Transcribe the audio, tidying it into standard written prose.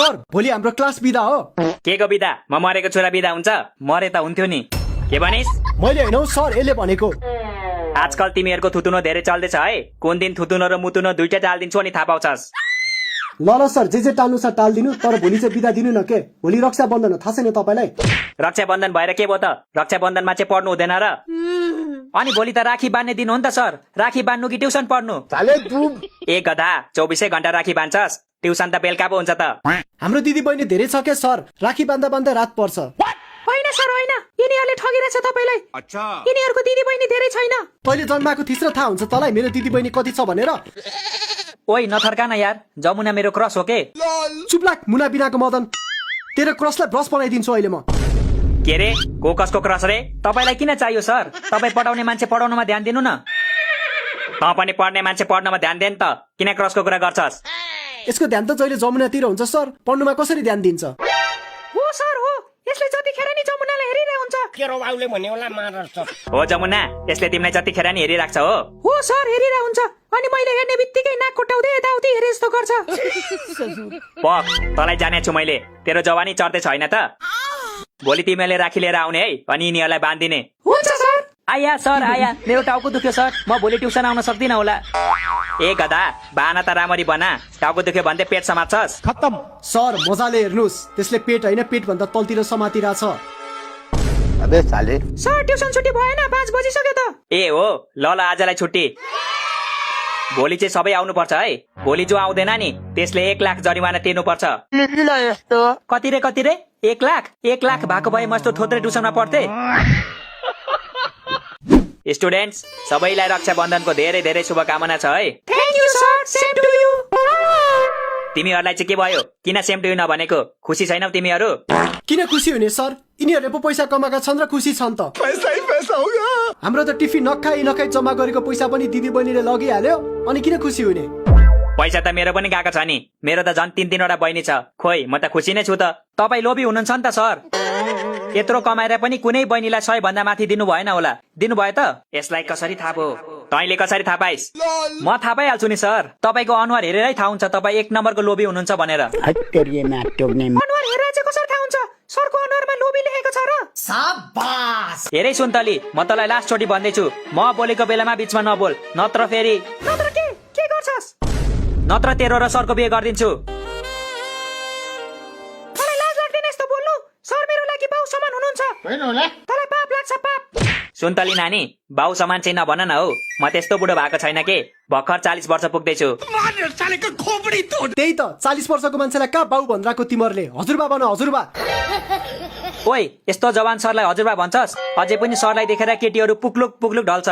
Sir भोलि हाम्रो class बिदा हो। के को बिदा? म मरेको छोरा बिदा हुन्छ? मरे त हुन्थ्यो नि। के भनिस्? मैले होइन सर, यसले भनेको। आजकल तिमीहरूको थुतुनो धेरै चल्दैछ है। कुन दिन थुतुनो र मुतुनो दुईटा टालिदिन्छु अनि थाहा पाउँछस्। ल सर, जे टाल्नु छ टालिदिनु, तर भोलि चाहिँ बिदा दिनु न। के भोलि रक्षाबन्धन हो, थाहा छैन तपाईँलाई? रक्षाबन्धन भएर के भयो त? रक्षाबन्धनमा चाहिँ पढ्नु हुँदैन र? अनि भोलि त राखी बान्ने दिन हो नि त सर। राखी बान्नु कि ट्युसन पढ्नु? एक गधा 24 घण्टा राखी बान्छस्। ट्युसन त बेलुका पो हुन्छ त। हाम्रो दिदी बहिनी धेरै छ के सर? राखी बान्दा बान्दा रात पर्छ। होइन सर होइन, यिनीहरूले ठगिरहेछ तपाईलाई। यिनीहरूको दिदी बहिनी धेरै छैन। तैँले जन्माएको थिइस् र थाहा हुन्छ तँलाई मेरो दिदी बहिनी कति छ भनेर? ओइ नथर्का न यार, जमुना मेरो क्रस हो के? चुप लाग मुना बिनाको मदन, तेरो क्रसलाई ब्रस बनाइदिन्छु अहिले म। के रे? को कसको क्रस रे? तपाईलाई किन चाहियो सर? तपाईँ पढाउने मान्छे पढाउनमा ध्यान दिनु न। त पनि पढ्ने मान्छे पढ्नमा ध्यान दिनु त। किन क्रसको कुरा गर्छस्? यसको ध्यान त जहिले जमुनातिर हुन्छ सर, पढ्नुमा कसरी ध्यान दिन्छ? हो सर हो, यसले जतिखेर नि जमुनालाई हेरिरहेको हुन्छ। केरो बाउले भन्यो होला मार्छ। हो जमुना, यसले तिमीलाई जतिखेर नि हेरिराख्छ हो। हो सर हेरिरहेको हुन्छ, अनि मैले हेर्ने बित्तिकै नाक कोटाउँदै यताउति हेरे जस्तो गर्छ। पक, तँलाई जाने छु मैले। तेरो जवानी चढ्दै छैन त? भोलि तिमीले राखी लिएर आउने है, अनि यिनीहरूलाई बाँधिदिने। हुन्छ सर। आया सर आया, मेरो टाउको दुख्यो सर, म भोलि ट्युसन आउन सक्दिनँ होला। ए गधा, बाना त राम्ररी बना। टाउको दुख्यो भन्दै पेट समात्छस्। खत्तम सर, मजाले हेर्नुस्, त्यसले पेट होइन पेट भन्दा तलतिर समातिरहेछ। अबे साले। सर ट्युसन छुट्टी भएन, 5 बजिसक्यो त। ए हो, ल आजलाई छुट्टी। भोलि चाहिँ सबै आउनु पर्छ है। भोलि जो आउँदैन नि त्यसले 1 लाख जरिमाना तिर्नु पर्छ। कति रे 1 लाख? 1 लाख भएको भए म यस्तो थोत्रे ट्युसनमा पढ्थे। स्टुडेन्ट्स, सबैलाई रक्षाबन्धनको धेरै धेरै शुभकामना छ है। Thank you sir, same to you. तिमीहरूलाई चाहिँ के भयो? किन सेम टु यू नभनेको? खुसी छैनौ तिमीहरू? किन खुसी हुने सर? यिनीहरूले पो पैसा कमाएका छन् र खुसी छन् त। पैसा हो। हाम्रो त टिफिन नखाई जम्मा गरेको पैसा पनि दिदी बहिनीले लगिहाल्यो, अनि किन खुसी हुने? पैसा त मेरो पनि गएको छ नि। मेरो त झन् 3-3 वटा बहिनी छ। खोइ म त खुसी नै छु त। तपाईँ लोभी हुनुहुन्छ नि त सर। यत्रो कमाएर पनि कुनै बहिनीलाई 100 भन्दा माथि दिनु भएन होला। दिनु भयो त? यसलाई कसरी थाहा भयो? तैँले कसरी थाहा पाइस्? म थाहा पाइहाल्छु नि सर। तपाईँको अनुहार हेरेरै थाहा हुन्छ तपाईँ 1 नम्बरको लोभी हुनुहुन्छ भनेर। अनुहार हेरेर चाहिँ कसरी थाहा हुन्छ? सरको अनुहारमा लोभी लेखेको छ र? शाबास। हेरै सुन्तली, म तँलाई लास्ट चोटि भन्दैछु, म बोलेको बेलामा बिचमा नबोल, नत्र फेरि। नत्र के गर्छस्? नत्र तेरो र सरको बिहे गरिदिन्छु। मलाई लाज लाग्दैन यस्तो बोल्नु। सर मेरो लागि बाउ समान हुनुहुन्छ। होइन होला। तँलाई पाप लाग्छ पाप। सुन्तली नानी, बाउ समान चाहिँ नभन न हौ। म त्यस्तो बुढो भएको छैन के। भर्खर 40 वर्ष पुग्दैछु। त्यही त 40 वर्षको मान्छेलाई कहाँ बाउ भनिरहेको तिमीहरूले? हजुरबा भन हजुरबा। ओइ, यस्तो जवान सरलाई हजुरबा भन्छस्? अझै पनि सरलाई देखेर केटीहरू पुक्लुक ढल्छ।